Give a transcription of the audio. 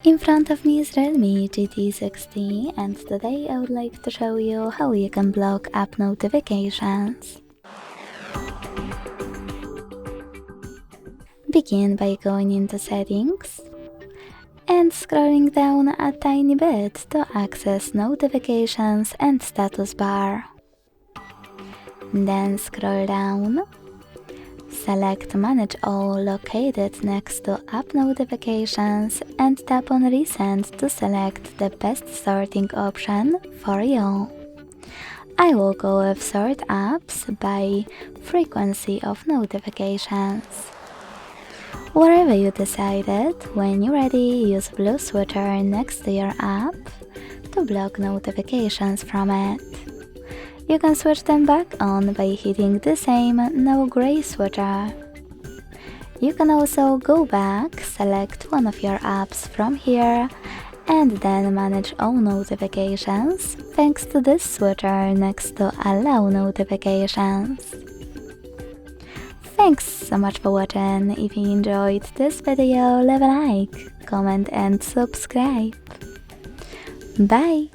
In front of me is Realme GT6T, and today I would like to show you how you can block app notifications. Begin by going into Settings and scrolling down a tiny bit to access Notifications and Status Bar. Then scroll down. Select Manage All located next to App Notifications and tap on Recent to select the best sorting option for you. I will go with Sort Apps by Frequency of Notifications. Wherever you decided, when you're ready, use blue switcher next to your app to block notifications from it. You can switch them back on by hitting the same no gray switcher. You can also go back, select one of your apps from here, and then manage all notifications thanks to this switcher next to Allow Notifications. Thanks so much for watching. If you enjoyed this video, leave a like, comment and subscribe. Bye!